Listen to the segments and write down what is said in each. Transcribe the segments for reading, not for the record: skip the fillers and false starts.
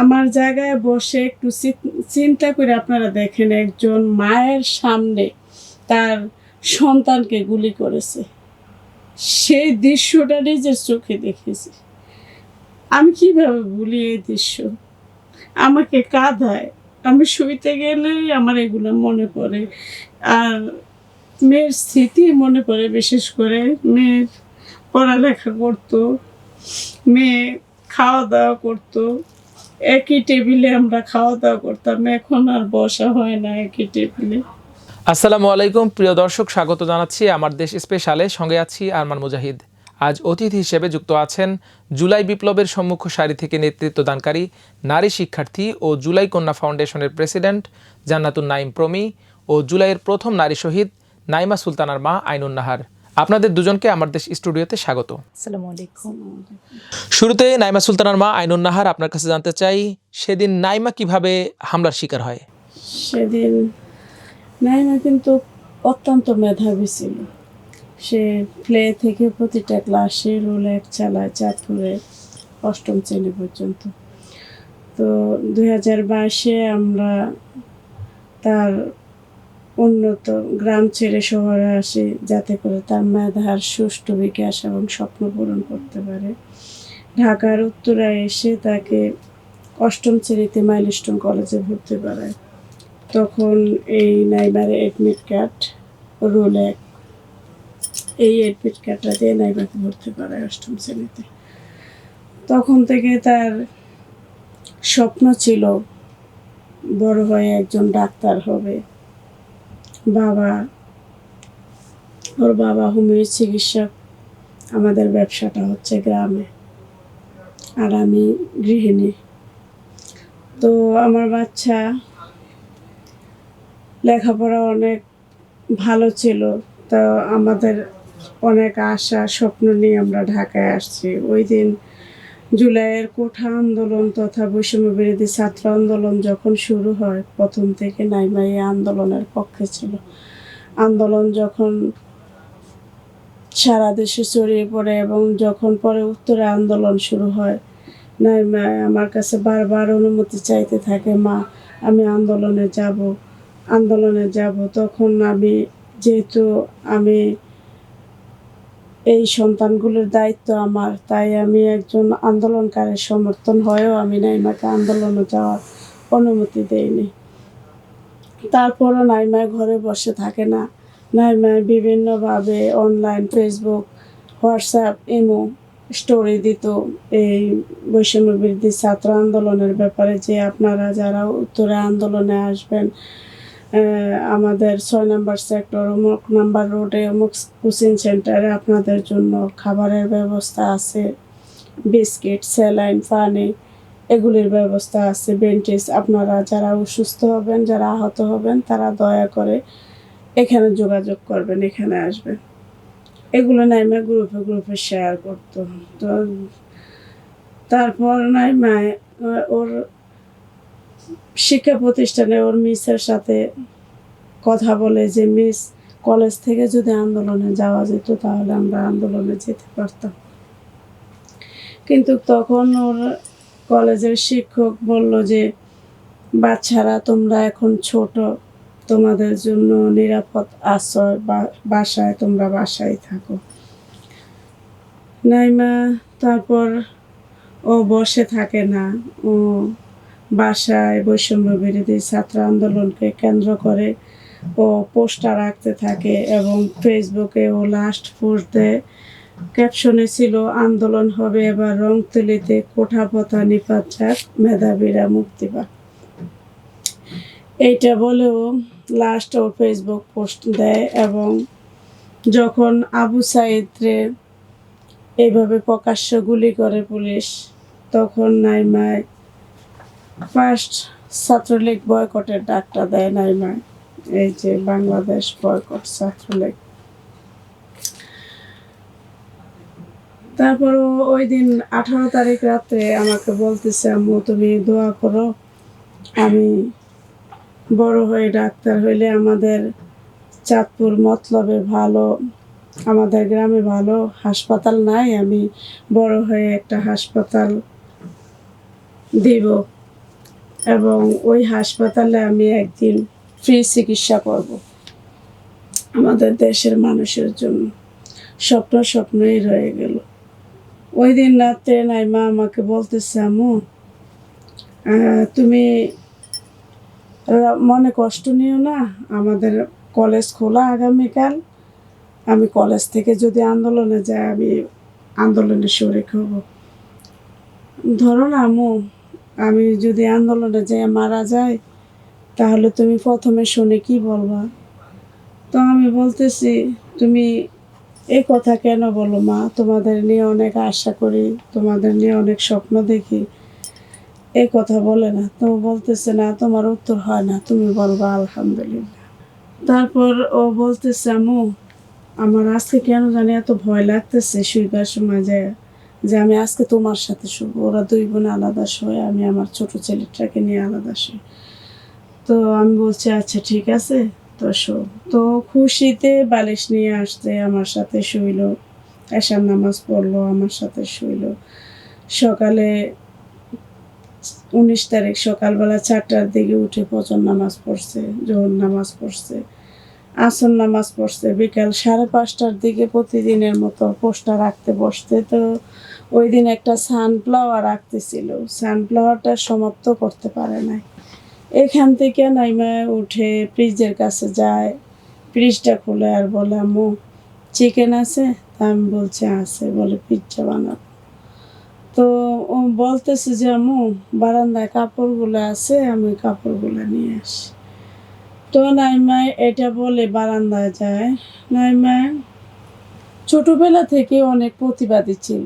আমার জায়গায় বসে একটু চিন্তা করে আপনারা দেখেন, একজন মায়ের সামনে তার সন্তানকে গুলি করেছে, সেই দৃশ্যটা নিজের চোখে দেখেছি। আমি কিভাবে ভুলি এই দৃশ্য? আমাকে কাঁদায়। আমি শুইতে গেলেই আমার এগুলো মনে পড়ে। আর মেয়ের স্মৃতি মনে পড়ে, বিশেষ করে মেয়ের পড়ালেখা করতো, মেয়ে খাওয়া দাওয়া করতো, একই টেবিলে আমরা খাওয়া দাওয়া করতাম। এখন আর বসা হয় না একই টেবিলে। আসসালামু আলাইকুম প্রিয় দর্শক, স্বাগত জানাচ্ছি আমার দেশ স্পেশালে। সঙ্গে আছি আরমান মুজাহিদ। আজ অতিথি হিসেবে যুক্ত আছেন জুলাই বিপ্লবের সম্মুখ সারি থেকে নেতৃত্বদানকারী নারী শিক্ষার্থী ও জুলাই কন্যা ফাউন্ডেশনের প্রেসিডেন্ট জান্নাতুন নাইম প্রমি ও জুলাইয়ের প্রথম নারী শহীদ নাইমা সুলতানার মা আইনুন নাহার। আপনাদের দুজনকে আমার দেশ স্টুডিওতে স্বাগত। আসসালামু আলাইকুম। শুরুতে নাইমা সুলতানার মা আইনুন নাহার, আপনার কাছে জানতে চাই সেদিন নাইমা কিভাবে হামলার শিকার হয়? সেদিন নাইমা কিন্তু অত্যন্ত মেধাবী ছিল। সে প্লে থেকে প্রতিটা ক্লাসে রোল এক চালায়, চাঁদপুরে 8ম শ্রেণী পর্যন্ত। তো 2022-এ আমরা তার উন্নত গ্রাম ছেড়ে শহরে আসি, যাতে করে তার মেধার সুষ্ঠু বিকাশ এবং স্বপ্ন পূরণ করতে পারে। ঢাকার উত্তরায় এসে তাকে 8ম শ্রেণীতে মাইলস্টোন কলেজে ভর্তি করায়। তখন এই নাইমার অ্যাডমিট কার্ড রোল 1, এই অ্যাডমিট কার্ডটা দিয়ে নাইমাকে ভর্তি করায় 8ম শ্রেণীতে। তখন থেকে তার স্বপ্ন ছিল বড় হয়ে একজন ডাক্তার হবে। ওর বাবা হোমিও চিকিৎসক। আমাদের ব্যবসাটা হচ্ছে গ্রামে, আর আমি গৃহিণী। তো আমার বাচ্চা লেখাপড়া অনেক ভালো ছিল। তো আমাদের অনেক আশা স্বপ্ন নিয়ে আমরা ঢাকায় আসছি। ওই দিন জুলাইয়ের কোঠা আন্দোলন তথা বৈষম্য বিরোধী ছাত্র আন্দোলন যখন শুরু হয়, প্রথম থেকে নাইমা এই আন্দোলনের পক্ষে ছিল। আন্দোলন যখন সারা দেশে ছড়িয়ে পড়ে এবং যখন পরে উত্তরে আন্দোলন শুরু হয়, নাইমা আমার কাছে বারবার অনুমতি চাইতে থাকে, মা আমি আন্দোলনে যাব। তখন যেহেতু আমি এই সন্তানগুলোর দায়িত্ব আমার, তাই আমি একজন আন্দোলনকারীর সমর্থন হয়েও আমি নাইমাকে আন্দোলনে যাওয়ার অনুমতি দেইনি। তারপরও নাইমা ঘরে বসে থাকে না। নাইমা বিভিন্নভাবে online, Facebook, WhatsApp, imo story দিত এই বৈষম্য বিরোধী ছাত্র আন্দোলনের ব্যাপারে, যে আপনারা যারা উত্তরে আন্দোলনে আসবেন, আমাদের 6 নম্বর সেক্টর অমুক নাম্বার রোডে অমুক কোচিং সেন্টারে আপনাদের জন্য খাবারের ব্যবস্থা আছে, বিস্কিট, স্যালাইন, পানি এগুলির ব্যবস্থা আছে, বেন্টেজ। আপনারা যারা অসুস্থ হবেন, যারা আহত হবেন, তারা দয়া করে এখানে যোগাযোগ করবেন, এখানে আসবেন। এগুলো নাইমা গ্রুপে শেয়ার করতো। তো তারপর নাইমা ওর শিক্ষা প্রতিষ্ঠানে ওর মিসের সাথে কথা বলে যে, মিস, কলেজ থেকে যদি আন্দোলনে যাওয়া যেত তাহলে আমরা আন্দোলনে যেতে পারতাম। কিন্তু তখন ওর কলেজের শিক্ষক বলল যে, বাচ্চারা তোমরা এখন ছোট, তোমাদের জন্য নিরাপদ আশ্রয় বাসায়, তোমরা বাসায় থাকো। নাইমা তারপর ও বসে থাকে না, ও বাসায় বৈষম্য বিরোধী ছাত্র আন্দোলনকে কেন্দ্র করে ও পোস্টার রাখতে থাকে এবং ফেসবুকে ও লাস্ট পোস্ট দেয়। ক্যাপশনে ছিল, আন্দোলন হবে এবার রংতুলিতে, কোঠা পথা নিপাত যাক, মেধাবীরা মুক্তি পাক। এইটা বলেও লাস্ট ও ফেসবুক পোস্ট দেয়। এবং যখন আবু সাইদরে এইভাবে প্রকাশ্য গুলি করে পুলিশ, তখন নাইমায় ফার্স্ট ছাত্রলীগ বয়কটের ডাকটা দেয় নাইমায়, এই যে বাংলাদেশ বয়কট ছাত্রলীগ। তারপর ওই দিন 18 তারিখ রাত্রে আমাকে বলতেছে, আম্মু তুমি দোয়া করো, আমি বড় হয়ে ডাক্তার হইলে আমাদের চাঁদপুর মতলবে ভালো, আমাদের গ্রামে ভালো হাসপাতাল নাই, আমি বড় হয়ে একটা হাসপাতাল দিব। এবং ওই হাসপাতালে আমি একদিন ফ্রি চিকিৎসা করব আমাদের দেশের মানুষের জন্য। স্বপ্নই রয়ে গেল। ওই দিন রাতে নাইমা আমাকে বলতেছে, আম্মু তুমি মনে কষ্ট নিও না, আমাদের কলেজ খোলা আগামীকাল, আমি কলেজ থেকে যদি আন্দোলনে যাই আমি আন্দোলনে শরিক হব। ধরো না আম্মু, আমি যদি আন্দোলনে যাই মারা যাই তাহলে তুমি প্রথমে শুনে কি বলবা? তো আমি বলতেছি, তুমি এই কথা কেন বলো মা? তোমাদের নিয়ে অনেক আশা করি, তোমাদের নিয়ে অনেক স্বপ্ন দেখি, এই কথা বলে না। তো বলতেছে, না তোমার উত্তর হয় না, তুমি বলবা আলহামদুলিল্লাহ। তারপর ও বলতেছে, আম্মু আমার আজকে কেন জানি এত ভয় লাগতেছে শুইবার সময় যায়, যে আমি আজকে তোমার সাথে শুব। ওরা দুই বোন আলাদা শোয়, আমি আমার ছোট ছেলেটাকে নিয়ে আলাদা শুই। তো আমি বলছি আচ্ছা ঠিক আছে, তো শো। তো খুশিতে বালিশ নিয়ে আসতে আমার সাথে শুইল, এশার নামাজ পড়লো, আমার সাথে শুইল। সকালে 19 তারিখ সকালবেলা 4টার দিকে উঠে ফজর নামাজ পড়ছে, জোহর নামাজ পড়ছে, আসর নামাজ পড়ছে। বিকাল 5:30টার দিকে প্রতিদিনের মতো পোস্টার রাখতে বসতে। তো ওই দিন একটা সানফ্লাওয়ার রাখতেছিল, সানফ্লাওয়ারটা সমাপ্ত করতে পারে নাই। এখান থেকে নাইমা উঠে ফ্রিজের কাছে যায়, ফ্রিজটা খুলে আর বলে, আম্মু চিকেন আছে? তা আমি বলছি আছে। বলে পিৎজা বানাবো। তো ও বলতেছে যে আম্মু বারান্দায় কাপড়গুলো আছে, আমি কাপড়গুলো নিয়ে আসি। তো নাইমা এটা বলে বারান্দায় যায়। নাইমা ছোটবেলা থেকে অনেক প্রতিবাদী ছিল।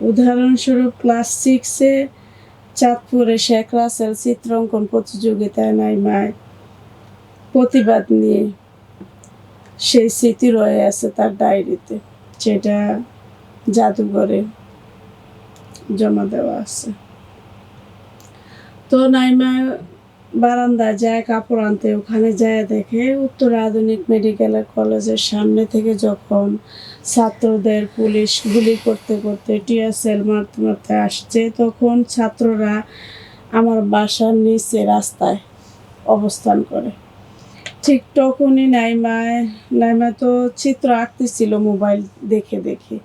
উদাহরণস্বরূপ ক্লাস 6-এ চাঁদপুরে শেখ রাসেল চিত্রাঙ্কন প্রতিযোগিতায় নাইমায় প্রতিবাদ নিয়ে সেই স্মৃতি রয়ে আছে তার ডায়েরিতে, সেটা জাদুঘরে জমা দেওয়া আছে। তো নাইমা বারান্দায় যায় কাপড় আনতে, ওখানে যায় দেখে উত্তর আধুনিক মেডিকেল কলেজের সামনে থেকে যখন ছাত্রদের পুলিশ গুলি করতে করতে টিয়ার সেল মারতে মারতে আসছে, তখন ছাত্ররা আমার বাসার নিচে রাস্তায় অবস্থান করে। ঠিক তখনই নাইমা তো চিত্র আঁকতেছিল মোবাইল দেখে দেখে।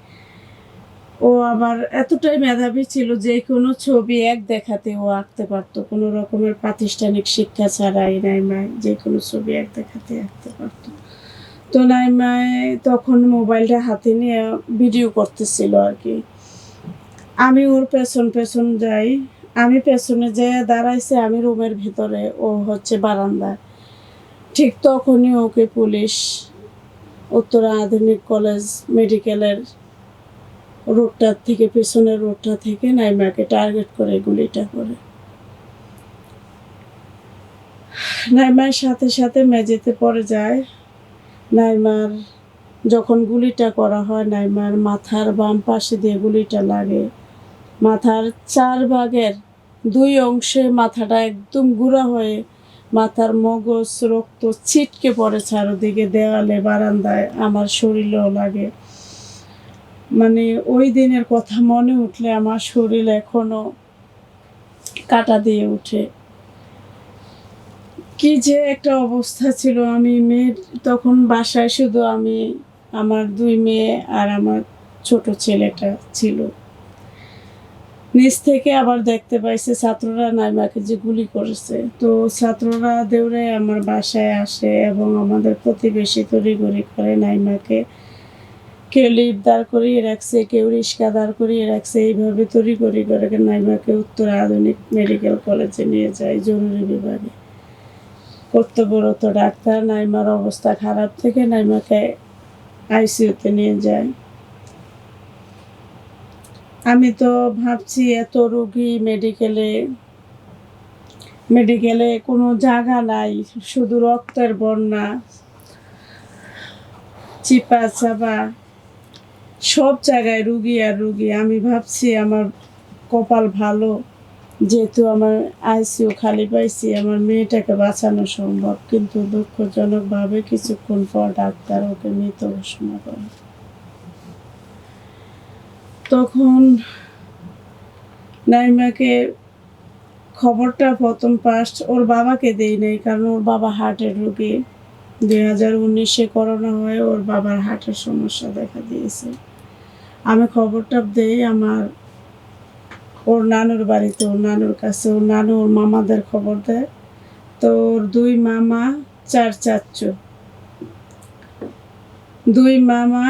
ও আবার এতটাই মেধাবী ছিল যে কোনো ছবি এক দেখাতে ও আঁকতে পারতো, কোনো রকমের প্রাতিষ্ঠানিক শিক্ষা ছাড়াই নাইমায় যে কোনো ছবি এক দেখাতে আঁকতে পারতো। তো নাইমায় তখন মোবাইলটা হাতে নিয়ে ভিডিও করতেছিল আর কি। আমি ওর পেছন পেছন যাই, আমি পেছনে যেয়ে দাঁড়াইছে, আমি রুমের ভিতরে, ও হচ্ছে বারান্দায়। ঠিক তখনই ওকে পুলিশ উত্তরা আধুনিক কলেজ মেডিকেলের রোডটা থেকে, পেছনের রোডটা থেকে নাইমাকে টার্গেট করে গুলিটা করে। নাইমার সাথে সাথে মেঝেতে পড়ে যায়। নাইমার যখন গুলিটা করা হয়, নাইমার মাথার বাম পাশে দিয়ে গুলিটা লাগে। মাথার 4 ভাগের 2 অংশে মাথাটা একদম গুঁড়া হয়ে মাথার মগজ রক্ত ছিটকে পড়ে চারদিকে, দেওয়ালে, বারান্দায়, আমার শরীরেও লাগে। মানে ওই দিনের কথা মনে উঠলে আমার শরীর এখনো কাঁটা দিয়ে উঠে। কি যে একটা অবস্থা ছিল। আমি মেয়ে তখন বাসায় শুধু আমি, আমার 2 মেয়ে আর আমার ছোট ছেলেটা ছিল। নিচ থেকে আবার দেখতে পাইছে ছাত্ররা নাইমাকে যে গুলি করেছে। তো ছাত্ররা দৌড়ে আমার বাসায় আসে এবং আমাদের প্রতিবেশী তড়িঘড়ি করে নাইমাকে, কেউ লিফট দাঁড় করিয়ে রাখছে, কেউ রিক্সা দাঁড় করিয়ে রাখছে, এইভাবে তড়িঘড়ি করে নাইমাকে উত্তর আধুনিক মেডিকেল কলেজে নিয়ে যায় জরুরি বিভাগে। কর্তব্যরত ডাক্তার নাইমার অবস্থা খারাপ থেকে নাইমাকে আইসিইউতে নিয়ে যায়। আমি তো ভাবছি এত রোগী মেডিকেলে কোনো জায়গা নাই, শুধু রক্তের বন্যা, চিপা চাপা, সব জায়গায় রুগী আর রুগী। আমি ভাবছি আমার কপাল ভালো, যেহেতু আমার আইসিইউ খালি পাইছি, আমার মেয়েটাকে বাঁচানো সম্ভব। কিন্তু দুঃখজনকভাবে কিছুক্ষণ পর ডাক্তার ওকে মৃত ঘোষণা করে। তখন নাইমাকে খবরটা প্রথম ফার্স্ট ওর বাবাকে দেই নাই, কারণ ওর বাবা হার্টের রোগী। 2019-এ করোনা হয়ে ওর বাবার হার্টের সমস্যা দেখা দিয়েছে। আমি খবরটা দেই ওর নানুর বাড়িতে, ওর নানুর কাছে। ওর নানু ওর মামাদের খবর দেয়। তো ওর 2 মামা 4 চাচ্চু, 2 মামা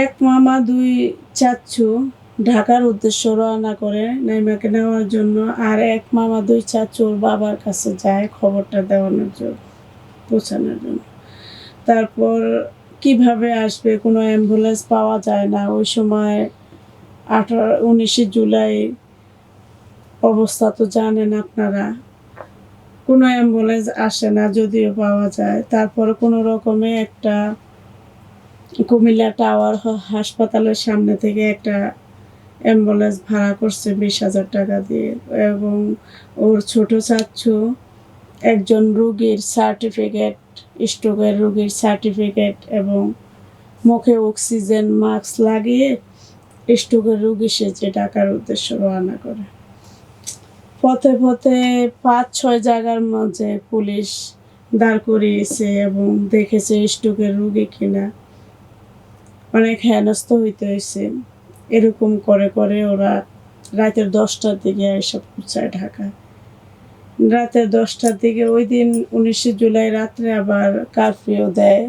এক মামা 2 চাচ্চু ঢাকার উদ্দেশ্যে রওনা করে নাইমাকে নেওয়ার জন্য। আর এক মামা 2 চাচ্চু ওর বাবার কাছে যায় খবরটা দেওয়ানোর জন্য, পৌঁছানোর জন্য। তারপর কিভাবে আসবে, কোনো অ্যাম্বুলেন্স পাওয়া যায় না ওই সময়। 19 জুলাই অবস্থা তো জানেন আপনারা, কোনো অ্যাম্বুলেন্স আসে না, যদিও পাওয়া যায়। তারপরে কোনো রকমে একটা কুমিল্লা টাওয়ার হাসপাতালের সামনে থেকে একটা অ্যাম্বুলেন্স ভাড়া করছে 20,000 টাকা দিয়ে। এবং ওর ছোট চাচ্চু একজন রোগীর সার্টিফিকেট, স্ট্রোকের রোগীর সার্টিফিকেট এবং মুখে অক্সিজেন মাস্ক লাগিয়ে স্ট্রোকের রোগী সেজে ঢাকার উদ্দেশ্যে রওনা করে। পথে পথে 5-6 জায়গার মাঝে পুলিশ দাঁড় করিয়েছে এবং দেখেছে স্ট্রোকের রোগী কিনা। অনেক হেনস্থ হইতে হয়েছে। এরকম করে করে ওরা রাতের 10টার দিকে এসে পৌঁছায় ঢাকায়। রাতের 10টার দিকে ওই দিন 19 জুলাই রাত্রে আবার কারফিউ দেয়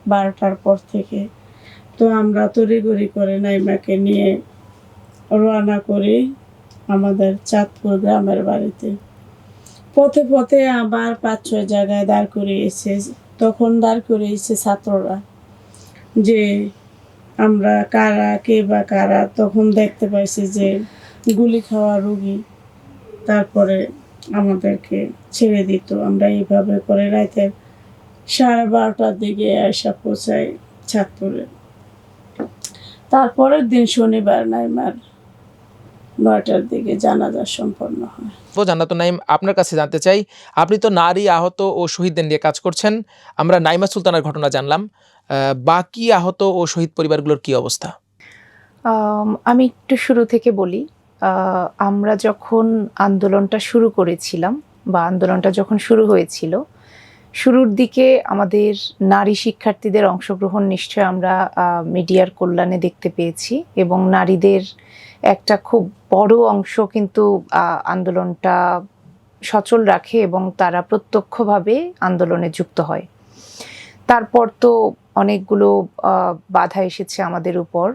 12টার পর থেকে। তো আমরা তড়িঘড়ি করে নাইমাকে নিয়ে রওনা করি আমাদের চাঁদপুর গ্রামের বাড়িতে। পথে পথে আবার 5-6 জায়গায় দাঁড় করিয়েছে। তখন দাঁড় করিয়েছে ছাত্ররা, যে আমরা কারা, কে বা কারা। তখন দেখতে পাইছি যে গুলি খাওয়া রোগী। তারপরে আমাদেরকে ছেড়ে দিত। আমরা এইভাবে করে রাতে 12:30টার দিকে আয়সা পৌঁছাই চাঁদপুরে। তারপরের দিন শনিবার নাইমার 9টার দিকে জানাজা সম্পন্ন হয়। জান্নাতুন নাইম, আপনার কাছে জানতে চাই, আপনি তো নারী আহত ও শহীদদের নিয়ে কাজ করছেন। আমরা নাইমা সুলতানার ঘটনা জানলাম, বাকি আহত ও শহীদ পরিবারগুলোর কি অবস্থা? আমি একটু শুরু থেকে বলি। আমরা যখন আন্দোলনটা শুরু করেছিলাম বা আন্দোলনটা যখন শুরু হয়েছিল, শুরুর দিকে আমাদের নারী শিক্ষার্থীদের অংশগ্রহণ নিশ্চয় আমরা মিডিয়ার কল্যাণে দেখতে পেয়েছি এবং নারীদের একটা খুব বড় অংশ কিন্তু আন্দোলনটা সচল রাখে এবং তারা প্রত্যক্ষভাবে আন্দোলনে যুক্ত হয়। তারপর তো অনেকগুলো বাধা এসেছে আমাদের উপর,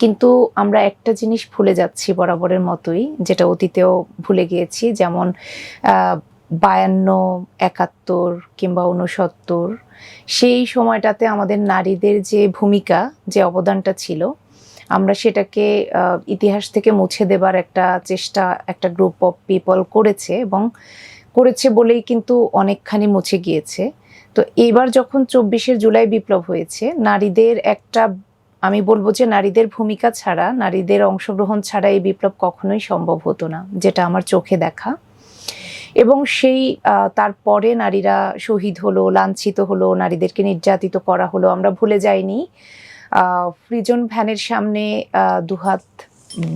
কিন্তু আমরা একটা জিনিস ভুলে যাচ্ছি বরাবরের মতোই, যেটা অতীতেও ভুলে গিয়েছি। যেমন 52, 71 কিংবা 69 সেই সময়টাতে আমাদের নারীদের যে ভূমিকা, যে অবদানটা ছিল, আমরা সেটাকে ইতিহাস থেকে মুছে দেবার একটা চেষ্টা একটা গ্রুপ অফ পিপল করেছে এবং করেছে বলেই কিন্তু অনেকখানি মুছে গিয়েছে। তো এবার যখন 24শে জুলাই বিপ্লব হয়েছে, নারীদের একটা, আমি বলবো যে নারীদের ভূমিকা ছাড়া, নারীদের অংশগ্রহণ ছাড়া এই বিপ্লব কখনোই সম্ভব হতো না, যেটা আমার চোখে দেখা। এবং সেই তারপরে নারীরা শহীদ হলো, লাঞ্ছিত হলো, নারীদেরকে নির্যাতিত করা হলো। আমরা ভুলে যাইনি। ফ্রিজন ভ্যানের সামনে দুহাত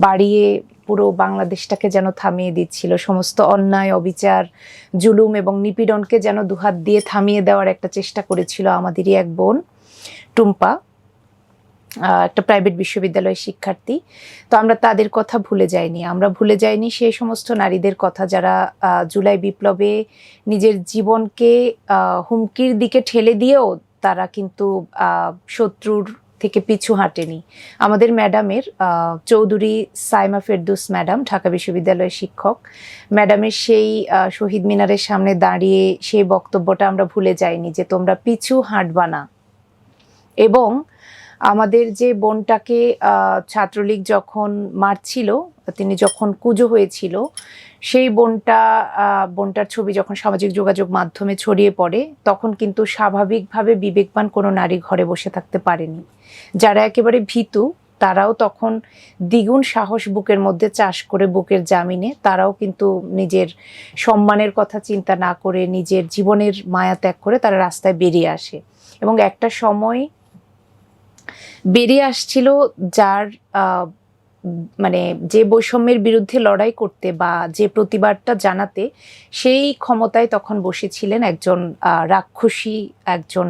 বাড়িয়ে পুরো বাংলাদেশটাকে যেন থামিয়ে দিচ্ছিল। সমস্ত অন্যায়, অবিচার, জুলুম এবং নিপীড়নকে যেন দুহাত দিয়ে থামিয়ে দেওয়ার একটা চেষ্টা করেছিল আমাদেরই এক বোন টুম্পা, একটা প্রাইভেট বিশ্ববিদ্যালয়ের শিক্ষার্থী। তো আমরা তাদের কথা ভুলে যাইনি। আমরা ভুলে যাইনি সেই সমস্ত নারীদের কথা যারা জুলাই বিপ্লবে নিজের জীবনকে হুমকির দিকে ঠেলে দিয়েও তারা কিন্তু শত্রুর থেকে পিছু হাঁটেনি। আমাদের ম্যাডামের, চৌধুরী সাইমা ফেরদৌস ম্যাডাম, ঢাকা বিশ্ববিদ্যালয়ের শিক্ষক, ম্যাডামের সেই শহীদ মিনারের সামনে দাঁড়িয়ে সেই বক্তব্যটা আমরা ভুলে যাইনি, যে তোমরা পিছু হাঁটবা না। এবং আমাদের যে বোনটাকে ছাত্রলীগ যখন মারছিল, তিনি যখন কুঁজো হয়েছিল, সেই বোনটার ছবি যখন সামাজিক যোগাযোগ মাধ্যমে ছড়িয়ে পড়ে, তখন কিন্তু স্বাভাবিকভাবে বিবেকবান কোনো নারী ঘরে বসে থাকতে পারেনি। যারা একেবারে ভীতু, তারাও তখন দ্বিগুণ সাহস বুকের মধ্যে চাষ করে, বুকের জামিনে তারাও কিন্তু নিজের সম্মানের কথা চিন্তা না করে, নিজের জীবনের মায়া ত্যাগ করে তারা রাস্তায় বেরিয়ে আসে। এবং একটা সময় বেরিয়ে আসছিল যার মানে যে বৈষম্যের বিরুদ্ধে লড়াই করতে বা যে প্রতিবাদটা জানাতে, সেই ক্ষমতায় তখন বসেছিলেন একজন রাক্ষসী, একজন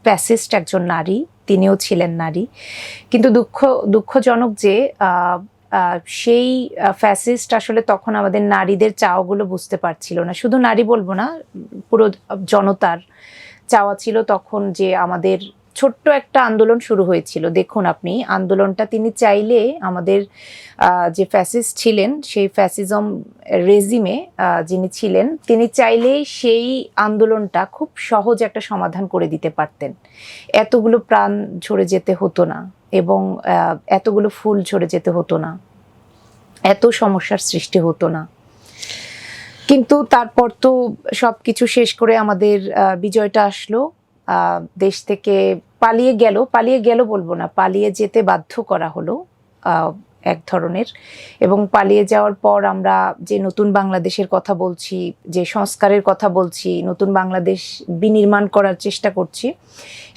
ফ্যাসিস্ট, একজন নারী। তিনিও ছিলেন নারী। কিন্তু দুঃখজনক যে সেই ফ্যাসিস্ট আসলে তখন আমাদের নারীদের চাওয়াগুলো বুঝতে পারছিল না। শুধু নারী বলবো না, পুরো জনতার চাওয়া ছিল তখন যে আমাদের ছোট্ট একটা আন্দোলন শুরু হয়েছিল। দেখুন আপনি, আন্দোলনটা তিনি চাইলে আমাদের যে ফ্যাসিস্ট ছিলেন, সেই ফ্যাসিজম রেজিমে যিনি ছিলেন, তিনি চাইলেই সেই আন্দোলনটা খুব সহজ একটা সমাধান করে দিতে পারতেন। এতগুলো প্রাণ ঝরে যেতে হতো না এবং এতগুলো ফুল ঝরে যেতে হতো না, এত সমস্যার সৃষ্টি হতো না। কিন্তু তারপর তো সবকিছু শেষ করে আমাদের বিজয়টা আসলো। দেশ থেকে পালিয়ে গেল বলবো না, পালিয়ে যেতে বাধ্য করা হলো এক ধরনের। এবং পালিয়ে যাওয়ার পর আমরা যে নতুন বাংলাদেশের কথা বলছি, যে সংস্কারের কথা বলছি, নতুন বাংলাদেশ বিনির্মাণ করার চেষ্টা করছি,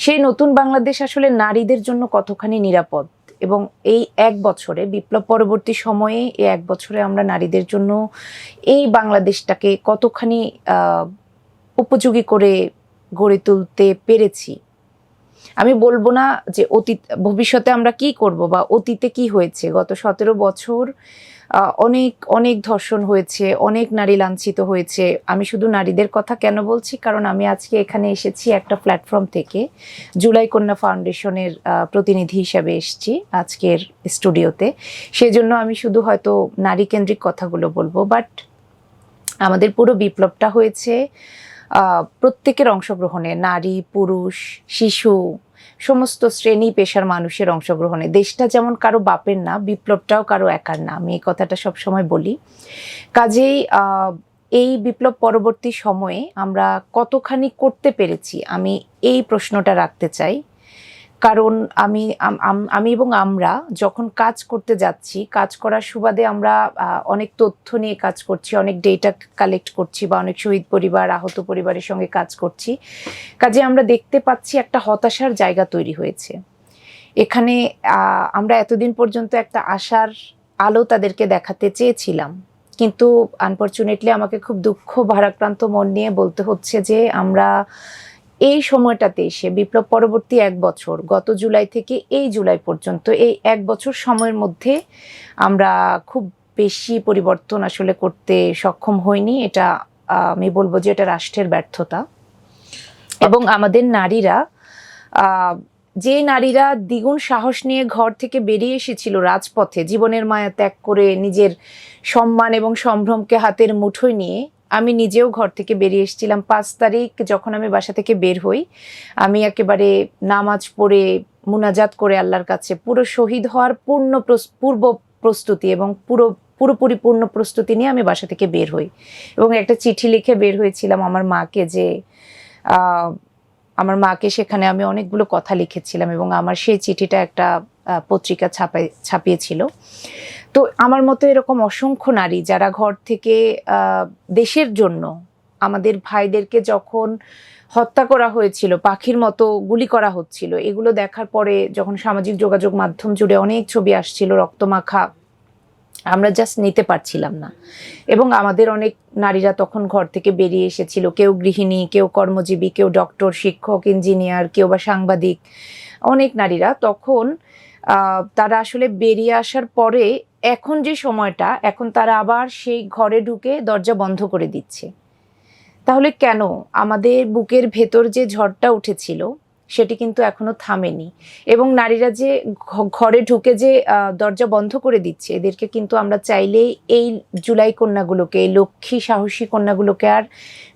সেই নতুন বাংলাদেশ আসলে নারীদের জন্য কতখানি নিরাপদ। এবং এই এক বছরে, বিপ্লব পরবর্তী সময়ে এই এক বছরে আমরা নারীদের জন্য এই বাংলাদেশটাকে কতখানি উপযোগী করে গড়ে তুলতে পেরেছি। আমি বলবো না যে ভবিষ্যতে আমরা কি করব বা অতীতে কি হয়েছে। গত 17 বছর অনেক অনেক ধর্ষণ হয়েছে, অনেক নারী লাঞ্ছিত হয়েছে। আমি শুধু নারীদের কথা কেন বলছি, কারণ আমি আজকে এখানে এসেছি একটা প্ল্যাটফর্ম থেকে, জুলাই কন্যা ফাউন্ডেশনের প্রতিনিধি হিসাবে এসেছি আজকের স্টুডিওতে। সেই জন্য আমি শুধু হয়তো নারী কেন্দ্রিক কথাগুলো বলবো, বাট আমাদের পুরো বিপ্লবটা হয়েছে প্রত্যেকের অংশগ্রহণে, নারী, পুরুষ, শিশু, সমস্ত শ্রেণী পেশার মানুষের অংশগ্রহণে। দেশটা যেমন কারো বাপের না, বিপ্লবটাও কারো একার না, আমি এই কথাটা সবসময় বলি। কাজেই এই বিপ্লব পরবর্তী সময়ে আমরা কতখানি করতে পেরেছি, আমি এই প্রশ্নটা রাখতে চাই। কারণ আমি এবং আমরা যখন কাজ করতে যাচ্ছি, কাজ করার সুবাদে আমরা অনেক তথ্য নিয়ে কাজ করছি, অনেক ডেটা কালেক্ট করছি, বা অনেক শহীদ পরিবার, আহত পরিবারের সঙ্গে কাজ করছি। কাজে আমরা দেখতে পাচ্ছি একটা হতাশার জায়গা তৈরি হয়েছে এখানে। আমরা এতদিন পর্যন্ত একটা আশার আলো তাদেরকে দেখাতে চেয়েছিলাম, কিন্তু আনফরচুনেটলি আমাকে খুব দুঃখ ভারাক্রান্ত মন নিয়ে বলতে হচ্ছে যে আমরা এই সময়টাতে এসে, বিপ্লব পরবর্তী এক বছর, গত জুলাই থেকে এই জুলাই পর্যন্ত, এই এক বছর সময়ের মধ্যে আমরা খুব বেশি পরিবর্তন আসলে করতে সক্ষম হইনি। এটা আমি বলবো যে এটা রাষ্ট্রের ব্যর্থতা। এবং আমাদের নারীরা, যে নারীরা দ্বিগুণ সাহস নিয়ে ঘর থেকে বেরিয়ে এসেছিল রাজপথে, জীবনের মায়া ত্যাগ করে, নিজের সম্মান এবং সম্ভ্রমকে হাতের মুঠোয় নিয়ে, আমি নিজেও ঘর থেকে বেরিয়ে এসেছিলাম। 5 তারিখ যখন আমি বাসা থেকে বের হই, আমি একেবারে নামাজ পড়ে মুনাজাত করে আল্লাহর কাছে পুরো শহীদ হওয়ার পূর্ব প্রস্তুতি এবং পুরোপুরি পূর্ণ প্রস্তুতি নিয়ে আমি বাসা থেকে বের হই। এবং একটা চিঠি লিখে বের হয়েছিলাম আমার মাকে, যে আমার মাকে সেখানে আমি অনেকগুলো কথা লিখেছিলাম এবং আমার সেই চিঠিটা একটা পত্রিকা ছাপিয়েছিল। তো আমার মতো এরকম অসংখ্য নারী যারা ঘর থেকে দেশের জন্য, আমাদের ভাইদেরকে যখন হত্যা করা হয়েছিল, পাখির মতো গুলি করা হচ্ছিল, এগুলো দেখার পরে যখন সামাজিক যোগাযোগ মাধ্যম জুড়ে অনেক ছবি আসছিল রক্তমাখা, আমরা জাস্ট নিতে পারছিলাম না। এবং আমাদের অনেক নারীরা তখন ঘর থেকে বেরিয়ে এসেছিল, কেউ গৃহিণী, কেউ কর্মজীবী, কেউ ডক্টর, শিক্ষক, ইঞ্জিনিয়ার, কেউ বা সাংবাদিক। অনেক নারীরা তখন তারা আসলে বেরিয়ে আসার পরে এখন যে সময়টা, এখন তারা আবার সেই ঘরে ঢুকে দরজা বন্ধ করে দিচ্ছে। তাহলে কেন? আমাদের বুকের ভেতর যে ঝড়টা উঠেছিল সেটি কিন্তু এখনো থামেনি। এবং নারীরা যে ঘরে ঢুকে যে দরজা বন্ধ করে দিচ্ছে, এদেরকে কিন্তু আমরা চাইলেই এই জুলাই কন্যাগুলোকে, এই লক্ষ্মী সাহসী কন্যাগুলোকে আর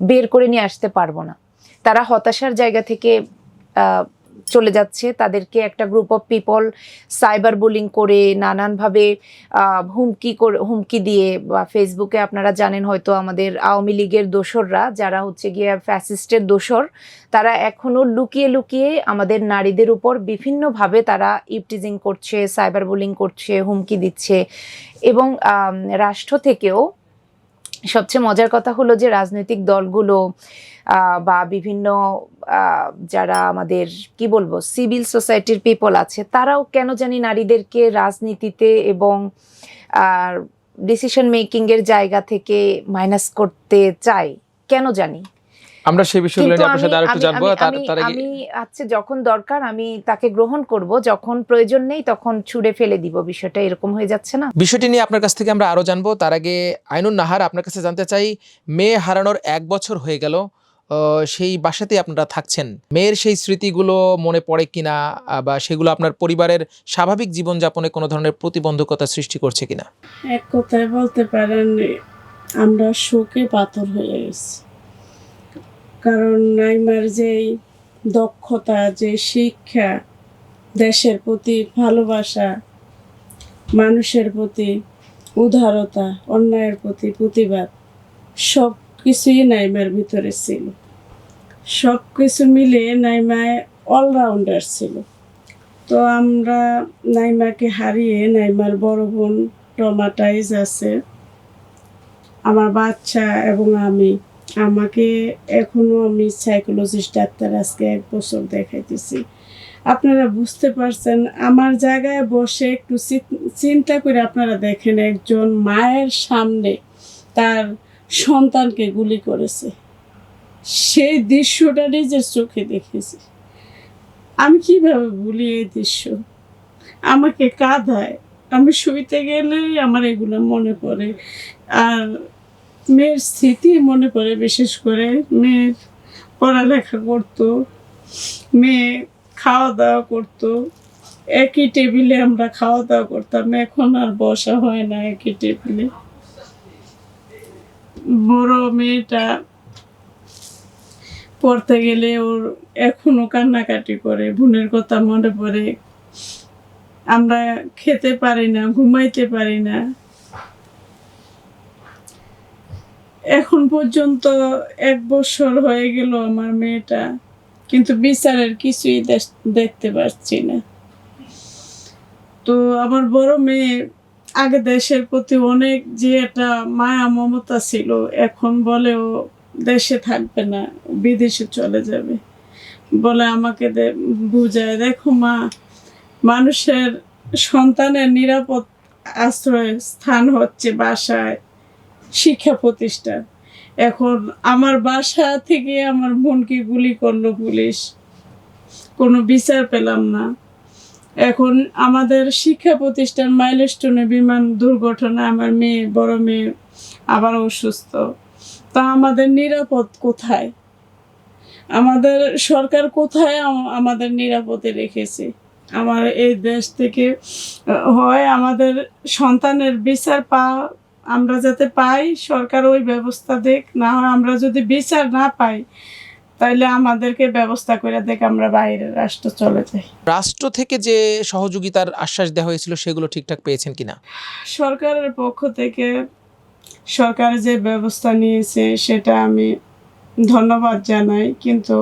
বের করে নিয়ে আসতে পারবো না। তারা হতাশার জায়গা থেকে চলে যাচ্ছে। তাদেরকে একটা group of people cyber bullying করে, নানানভাবে হুমকি দিয়ে, বা ফেসবুকে আপনারা জানেন হয়তো আমাদের আওয়ামী লীগের দোসররা, যারা হচ্ছে গিয়ে ফ্যাসিস্টের দোসর, তারা এখনো লুকিয়ে লুকিয়ে আমাদের নারীদের উপর বিভিন্নভাবে তারা ইপটিজিং করছে, সাইবার বুলিং করছে, হুমকি দিচ্ছে। এবং রাষ্ট্র থেকেও সবচেয়ে মজার কথা হলো যে রাজনৈতিক দলগুলো, বা বিভিন্ন যারা আমাদের কি বলবো সিভিল সোসাইটির পিপল আছে, তারাও কেন জানি নারীদেরকে রাজনীতিতে এবং ডিসিশন মেকিং এর জায়গা থেকে মাইনাস করতে চায়, কেন জানি। আমরা সেই বিষয়গুলো কিন্তু নিয়ে আপনার সাথে আরেকটু জানবো। তার আগে আমি আছে যখন দরকার আমি তাকে গ্রহণ করব, যখন প্রয়োজন নেই তখন ছুঁড়ে ফেলে দিব, বিষয়টা এরকম হয়ে যাচ্ছে না? বিষয়টি নিয়ে আপনার কাছ থেকে আমরা আরো জানবো। তার আগে আইনুন নাহার, আপনার কাছে জানতে চাই, মেয়ে হারানোর 1 বছর হয়ে গেল, সেই বাসাতেই আপনারা থাকছেন, মেয়ের সেই স্মৃতিগুলো মনে পড়ে কিনা, বা সেগুলো আপনার পরিবারের স্বাভাবিক জীবনযাপনে কোনো ধরনের প্রতিবন্ধকতা সৃষ্টি করছে কিনা? এক কথায় বলতে পারেন আমরা শোকে পাথর হয়ে গেছি। কারণ নাইমার যেই দক্ষতা, যে শিক্ষা, দেশের প্রতি ভালোবাসা, মানুষের প্রতি উদারতা, অন্যায়ের প্রতি প্রতিবাদ, সব কিছুই নাইমার ভিতরে ছিল। সব কিছু মিলে নাইমায় অলরাউন্ডার ছিল। তো আমরা নাইমাকে হারিয়ে, নাইমার বড় বোন ট্রমাটাইজ আছে, আমার বাচ্চা এবং আমাকে এখনো আমি সাইকোলজিস্ট ডাক্তার আজকে 1 বছর দেখাইতেছি। আপনারা বুঝতে পারছেন, আমার জায়গায় বসে একটু চিন্তা করে আপনারা দেখেন, একজন মায়ের সামনে তার সন্তানকে গুলি করেছে, সেই দৃশ্যটা নিজের চোখে দেখেছি। আমি কিভাবে ভুলি এই দৃশ্য? আমাকে কাঁদায়, আমি শুইতে গেলেই আমার এগুলো মনে পড়ে। আর মেয়ের স্মৃতি মনে পড়ে, বিশেষ করে মেয়ের পড়ালেখা করতো, মেয়ে খাওয়া দাওয়া করতো, একই টেবিলে আমরা খাওয়া দাওয়া করতাম, এখন আর বসা হয় না একই টেবিলে। বড় মেয়েটা পড়তে গেলে ওর এখনো কান্নাকাটি করে, বোনের কথা মনে পড়ে। আমরা খেতে পারি না, ঘুমাইতে পারি না। এখন পর্যন্ত 1 বছর হয়ে গেল আমার মেয়েটা, কিন্তু বিচারের কিছুই দেখতে পাচ্ছি না। তো আমার বড় মেয়ে আগে দেশের প্রতি অনেক যে একটা মায়া মমতা ছিল, এখন বলে ও দেশে থাকবে না, বিদেশে চলে যাবে। বলে আমাকে বুঝায়, দেখো মা, মানুষের সন্তানের নিরাপদ আশ্রয় স্থান হচ্ছে বাসায়, শিক্ষা প্রতিষ্ঠান। এখন আমার বাসা থেকে আমার বোনকে গুলি করলো পুলিশ, কোনো বিচার পেলাম না। এখন আমাদের শিক্ষা প্রতিষ্ঠান মাইলস্টোনে বিমান দুর্ঘটনা, আমার মেয়ে, বড় মেয়ে আবার অসুস্থ। তা আমাদের নিরাপদ কোথায়? আমাদের সরকার কোথায় আমাদের নিরাপদে রেখেছে? আমার এই দেশ থেকে হয় আমাদের সন্তানের বিচার আমরা যাতে পাই, সরকার ওই ব্যবস্থা দেখ, না হয় আমরা যদি বিচার না পাই তাইলে আমাদেরকে ব্যবস্থা করে দেখ, আমরা বাইরের রাষ্ট্র চলে যাই। রাষ্ট্র থেকে যে সহযোগিতার আশ্বাস দেওয়া হয়েছিল সেগুলো ঠিকঠাক পেয়েছেন কিনা? সরকারের পক্ষ থেকে সরকার যে ব্যবস্থা নিয়েছে সেটা আমি ধন্যবাদ জানাই, কিন্তু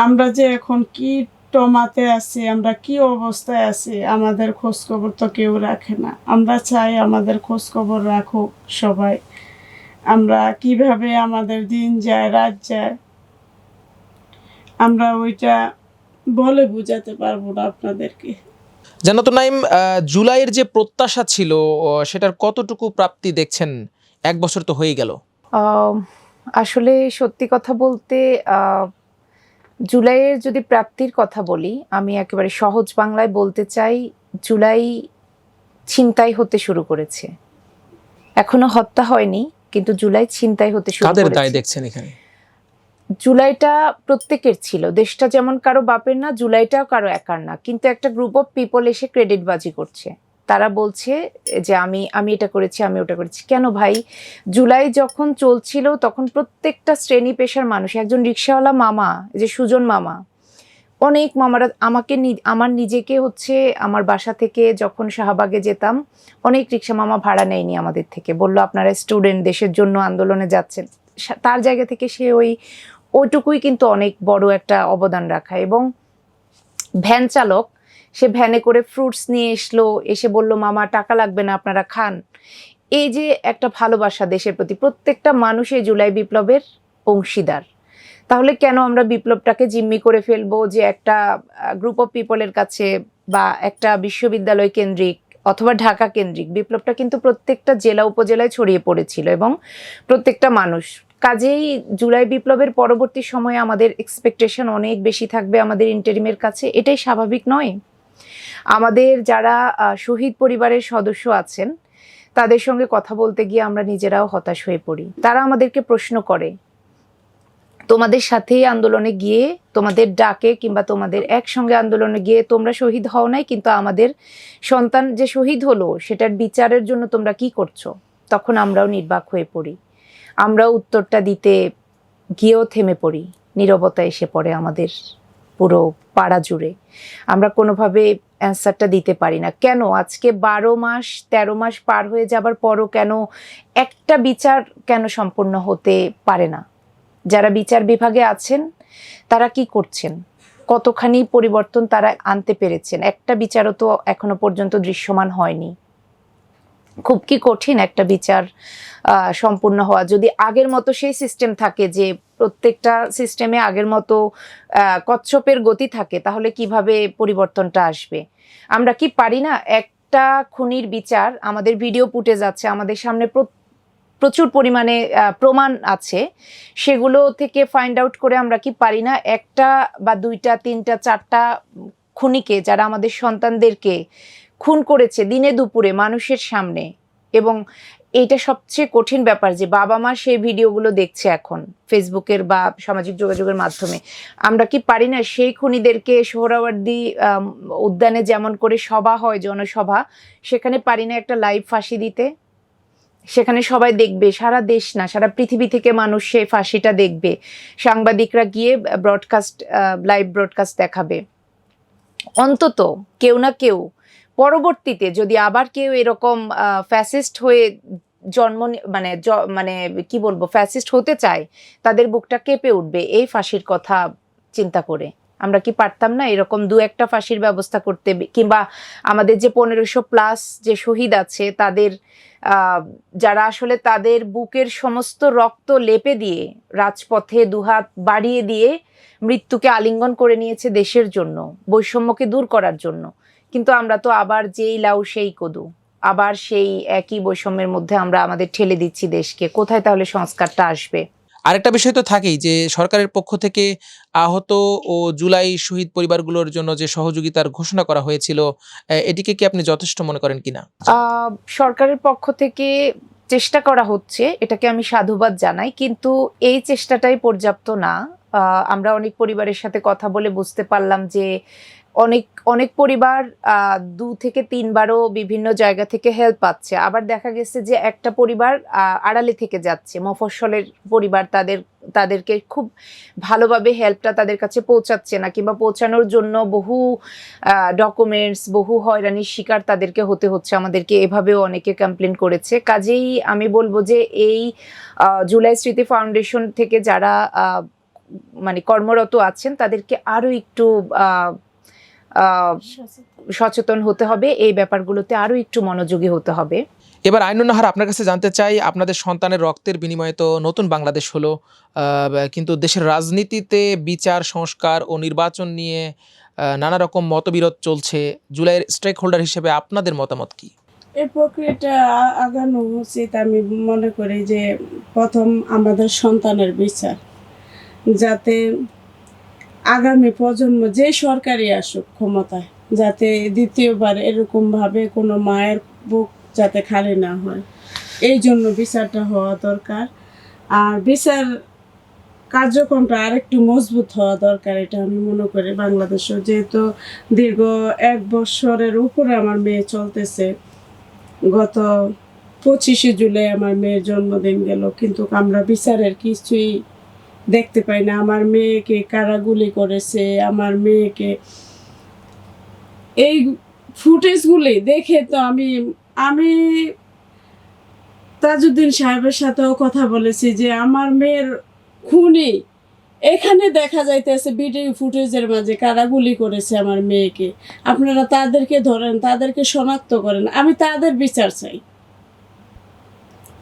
আমরা যে এখন কি টমাতে আছি, আমরা কি অবস্থায় আছি, আমাদের খোঁজখবর তো কেউ রাখে না। আমরা চাই আমাদের খোঁজখবর রাখুক সবাই। আমরা কিভাবে আমাদের দিন যায়, রাত যায়, আমরা ওইটা বলে বোঝাতে পারবো না আপনাদেরকে। জান্নাতুন নাইম, জুলাইয়ের যে প্রত্যাশা ছিল সেটার কতটুকু প্রাপ্তি দেখছেন? 1 বছর তো হয়ে গেল। আসলে সত্যি কথা বলতে জুলাইয়ের যদি প্রাপ্তির কথা বলি, আমি একেবারে সহজ বাংলায় বলতে চাই, জুলাই ছিনতাই হতে শুরু করেছে। এখনো হত্যা হয়নি, কিন্তু জুলাই ছিনতাই হতে শুরু করেছে। কাদের দায় দেখছেন এখানে? জুলাইটা প্রত্যেকের ছিল, দেশটা যেমন কারো বাপের না, জুলাইটাও কারো একার না, কিন্তু একটা গ্রুপ অফ পিপল এসে ক্রেডিটবাজি করছে। তারা বলছে যে আমি এটা করেছি, আমি ওটা করেছি। কেন ভাই? জুলাই যখন চলছিল তখন প্রত্যেকটা শ্রেণী পেশার মানুষ, একজন রিক্সাওয়ালা মামা, যে সুজন মামা, অনেক মামারা আমার নিজেকে হচ্ছে আমার বাসা থেকে যখন শাহবাগে যেতাম, অনেক রিক্সা মামা ভাড়া নেয়নি আমাদের থেকে, বললো আপনারা স্টুডেন্ট, দেশের জন্য আন্দোলনে যাচ্ছেন। তার জায়গা থেকে সে ওইটুকুই কিন্তু অনেক বড় একটা অবদান রাখা। এবং ভ্যান চালক, সে ভ্যানে করে ফ্রুটস নিয়ে এসে বলল মামা টাকা লাগবে না, আপনারা খান। এই যে একটা ভালোবাসা দেশের প্রতি, প্রত্যেকটা মানুষ এই জুলাই বিপ্লবের অংশীদার, তাহলে কেন আমরা বিপ্লবটাকে জিম্মি করে ফেলবো যে একটা গ্রুপ অফ পিপলের কাছে বা একটা বিশ্ববিদ্যালয় কেন্দ্রিক অথবা ঢাকা কেন্দ্রিক? বিপ্লবটা কিন্তু প্রত্যেকটা জেলা উপজেলায় ছড়িয়ে পড়েছিল এবং প্রত্যেকটা মানুষ। কাজেই জুলাই বিপ্লবের পরবর্তী সময়ে আমাদের এক্সপেকটেশন অনেক বেশি থাকবে আমাদের ইন্টারিমের কাছে, এটাই স্বাভাবিক নয়? আমাদের যারা শহীদ পরিবারের সদস্য আছেন তাদের সঙ্গে কথা বলতে গিয়ে আমরা নিজেরাও হতাশ হয়ে পড়ি। তারা আমাদেরকে প্রশ্ন করে, তোমাদের সাথেই আন্দোলনে গিয়ে, তোমাদের ডাকে কিংবা তোমাদের একসঙ্গে আন্দোলনে গিয়ে তোমরা শহীদ হও নাই, কিন্তু আমাদের সন্তান যে শহীদ হলো সেটার বিচারের জন্য তোমরা কি করছো? তখন আমরাও নির্বাক হয়ে পড়ি, আমরাও উত্তরটা দিতে গিয়েও থেমে পড়ি, নীরবতা এসে পড়ে আমাদের পুরো পাড়া জুড়ে। আমরা কোনোভাবে অ্যান্সারটা দিতে পারি না। কেন আজকে 12 মাস 13 মাস পার হয়ে যাবার পরও কেন একটা বিচার কেন সম্পূর্ণ হতে পারে না? যারা বিচার বিভাগে আছেন তারা কি করছেন? কতখানি পরিবর্তন তারা আনতে পেরেছেন? একটা বিচারও তো এখনো পর্যন্ত দৃশ্যমান হয়নি। খুব কি কঠিন একটা বিচার সম্পূর্ণ হওয়া। যদি আগের মতো সেই সিস্টেম থাকে, যে প্রত্যেকটা সিস্টেমে আগের মতো কচ্ছপের গতি থাকে, তাহলে কিভাবে পরিবর্তনটা আসবে? আমরা কি পারি না? একটা খুনির বিচার, আমাদের ভিডিও ফুটেজ আছে, আমাদের সামনে প্রচুর পরিমাণে প্রমাণ আছে, সেগুলো থেকে ফাইন্ড আউট করে আমরা কি পারি না একটা বা দুইটা তিনটা চারটা খুনিকে, যারা আমাদের সন্তানদেরকে খুন করেছে দিনে দুপুরে মানুষের সামনে, এবং এইটা সবচেয়ে কঠিন ব্যাপার যে বাবা মা সেই ভিডিওগুলো দেখছে এখন ফেসবুকের বা সামাজিক যোগাযোগের মাধ্যমে, আমরা কি পারি না সেই খুনিদেরকে সোহরাওয়ার্দী উদ্যানে যেমন করে সভা হয়, জনসভা, সেখানে পারি না একটা লাইভ ফাঁসি দিতে? সেখানে সবাই দেখবে, সারা দেশ না সারা পৃথিবী থেকে মানুষ সেই ফাঁসিটা দেখবে, সাংবাদিকরা গিয়ে লাইভ ব্রডকাস্ট দেখাবে। অন্তত কেউ না কেউ পরবর্তীতে যদি আবার কেউ এরকম ফ্যাসিস্ট হয়ে মানে কি বলবো, ফ্যাসিস্ট হতে চায়, তাদের বুকটা কেঁপে উঠবে এই ফাঁসির কথা চিন্তা করে। আমরা কি পারতাম না এরকম দু একটা ফাঁসির ব্যবস্থা করতে? কিংবা আমাদের যে 1500+ যে শহীদ আছে, তাদের যারা আসলে তাদের বুকের সমস্ত রক্ত লেপে দিয়ে রাজপথে দুহাত বাড়িয়ে দিয়ে মৃত্যুকে আলিঙ্গন করে নিয়েছে দেশের জন্য, বৈষম্যকে দূর করার জন্য, কিন্তু আমরা তো আবার যেই লাউ সেই কদু, আবার সেই একই বৈষম্যের মধ্যে আমরা আমাদের ঠেলে দিচ্ছি দেশকে। কোথায় তাহলে সংস্কারটা আসবে? আরেকটা বিষয় তো থাকেই যে সরকারের পক্ষ থেকে আহত ও জুলাই শহীদ পরিবারগুলোর জন্য যে সহযোগিতার ঘোষণা করা হয়েছিল, এটিকে কি আপনি যথেষ্ট মনে করেন কিনা? সরকারের পক্ষ থেকে চেষ্টা করা হচ্ছে, এটাকে আমি সাধুবাদ জানাই, কিন্তু এই চেষ্টাটাই পর্যাপ্ত না। আমরা অনেক পরিবারের সাথে কথা বলে বুঝতে পারলাম যে অনেক অনেক পরিবার 2 থেকে 3 বারও বিভিন্ন জায়গা থেকে হেল্প পাচ্ছে। আবার দেখা গেছে যে একটা পরিবার আড়ালে থেকে যাচ্ছে, মফস্বলের পরিবার, তাদেরকে খুব ভালোভাবে হেল্পটা তাদের কাছে পৌঁছাচ্ছে না, কিংবা পৌঁছানোর জন্য বহু ডকুমেন্টস, বহু হয়রানির শিকার তাদেরকে হতে হচ্ছে। আমাদেরকে এভাবেও অনেকে কমপ্লেন করেছে। কাজেই আমি বলবো যে এই জুলাই স্মৃতি ফাউন্ডেশন থেকে যারা মানে কর্মরত আছেন, তাদেরকে আরো একটু সচেতন হতে হবে, এই ব্যাপারগুলোতে আরো একটু মনোযোগী হতে হবে। এবার আইনুন নাহার, আপনার কাছে জানতে চাই, আপনাদের সন্তানের রক্তের বিনিময়ে তো নতুন বাংলাদেশ হলো, কিন্তু দেশের রাজনীতিতে বিচার, সংস্কার ও নির্বাচন নিয়ে নানা রকম মতবিরোধ চলছে। জুলাইয়ের স্টেক হোল্ডার হিসেবে আপনাদের মতামত কি? এই প্রক্রিয়াটা আগানো উচিত। আমি মনে করি যে প্রথম আমাদের সন্তানের বিচার, যাতে আগামী প্রজন্ম যে সরকারই আসুক ক্ষমতায়, যাতে দ্বিতীয়বার এরকমভাবে কোনো মায়ের বুক যাতে খালি না হয়, এই জন্য বিচারটা হওয়া দরকার। আর বিচার কার্যক্রমটা আরেকটু মজবুত হওয়া দরকার, এটা আমি মনে করি। বাংলাদেশেও যেহেতু দীর্ঘ 1 বছরের উপরে আমার মেয়ে চলতেছে, গত 25শে জুলাই আমার মেয়ের জন্মদিন গেল, কিন্তু আমরা বিচারের কিছুই দেখতে পাই না। আমার মেয়েকে কারা গুলি করেছে, আমার মেয়েকে, এই ফুটেজগুলি দেখে তো আমি তাজউদ্দিন সাহেবের সাথেও কথা বলেছি যে আমার মেয়ের খুনি এখানে দেখা যাইতেছে ভিডিও ফুটেজের মাঝে কারা গুলি করেছে আমার মেয়েকে। আপনারা তাদেরকে ধরেন, তাদেরকে শনাক্ত করেন, আমি তাদের বিচার চাই।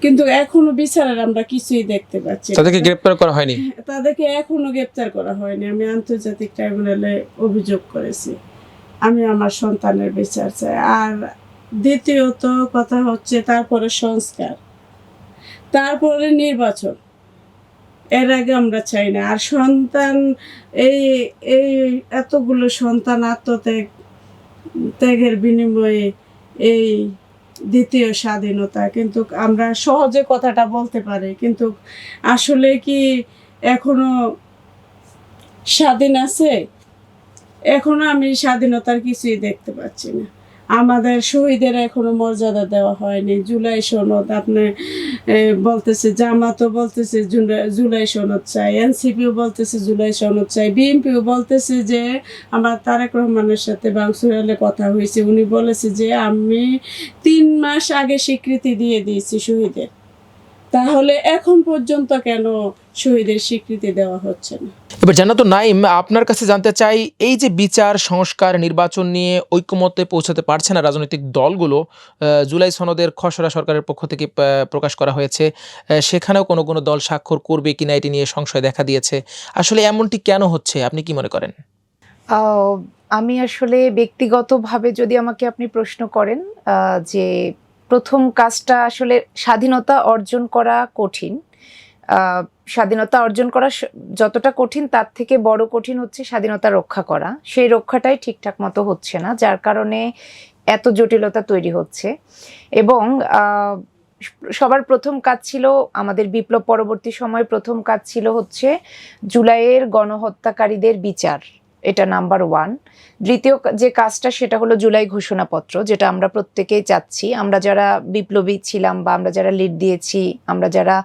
কিন্তু এখনো বিচারের আমরা কিছুই দেখতে পাচ্ছি না। তাদেরকে গ্রেপ্তার করা হয়নি? তাদেরকে এখনো গ্রেপ্তার করা হয়নি। আমি আন্তর্জাতিক ট্রাইব্যুনালে অভিযোগ করেছি। আমি আমার সন্তানের বিচার চাই। আর দ্বিতীয়ত কথা হচ্ছে তারপরে সংস্কার, তারপরে নির্বাচন। এর আগে আমরা চাই না। আর সন্তান এই এই এতগুলো সন্তান ত্যাগের বিনিময়ে এই দ্বিতীয় স্বাধীনতা, কিন্তু আমরা সহজে কথাটা বলতে পারি, কিন্তু আসলে কি এখনো স্বাধীন আছে? এখনো আমি স্বাধীনতার কিছুই দেখতে পাচ্ছি না। আমাদের শহীদের এখনো মর্যাদা দেওয়া হয়নি। জুলাই সনদ আপনি বলতেছে, জামাতও বলতেছে জুলাই সনদ চাই, এনসিপিও বলতেছে জুলাই সনদ চাই, বিএনপিও বলতেছে যে আমার তারেক রহমানের সাথে বাংসুরালে কথা হয়েছে, উনি বলেছে যে আমি 3 মাস আগে স্বীকৃতি দিয়ে দিয়েছি শহীদের। তাহলে এখন পর্যন্ত কেন শহীদের স্বীকৃতি দেওয়া হচ্ছে না? এবার জান্নাতুন নাঈম, আপনার কাছে জানতে চাই, এই যে বিচার, সংস্কার, নির্বাচন নিয়ে ঐক্যমত্যে পৌঁছাতে পারছে না রাজনৈতিক দলগুলো, জুলাই সনদের খসড়া সরকারের পক্ষ থেকে প্রকাশ করা হয়েছে, সেখানেও কোনো কোনো দল স্বাক্ষর করবে কিনা এটি নিয়ে সংশয় দেখা দিয়েছে। আসলে এমনটি কেন হচ্ছে, আপনি কি মনে করেন? আমি আসলে ব্যক্তিগতভাবে যদি আমাকে আপনি প্রশ্ন করেন, যে প্রথম কাজটা আসলে স্বাধীনতা অর্জন করা কঠিন। স্বাধীনতা অর্জন করা যতটা কঠিন, তার থেকে বড় কঠিন হচ্ছে স্বাধীনতা রক্ষা করা। সেই রক্ষাটাই ঠিকঠাক মতো হচ্ছে না, যার কারণে এত জটিলতা তৈরি হচ্ছে। এবং সবার প্রথম কাজ ছিল, আমাদের বিপ্লব পরবর্তী সময়ে প্রথম কাজ ছিল হচ্ছে জুলাইয়ের গণহত্যাকারীদের বিচার। এটা নাম্বার 1। দ্বিতীয় যে কাজটা, সেটা হলো জুলাই ঘোষণাপত্র, যেটা আমরা প্রত্যেকেই চাচ্ছি। আমরা যারা বিপ্লবী ছিলাম বা আমরা যারা লিড দিয়েছি, আমরা যারা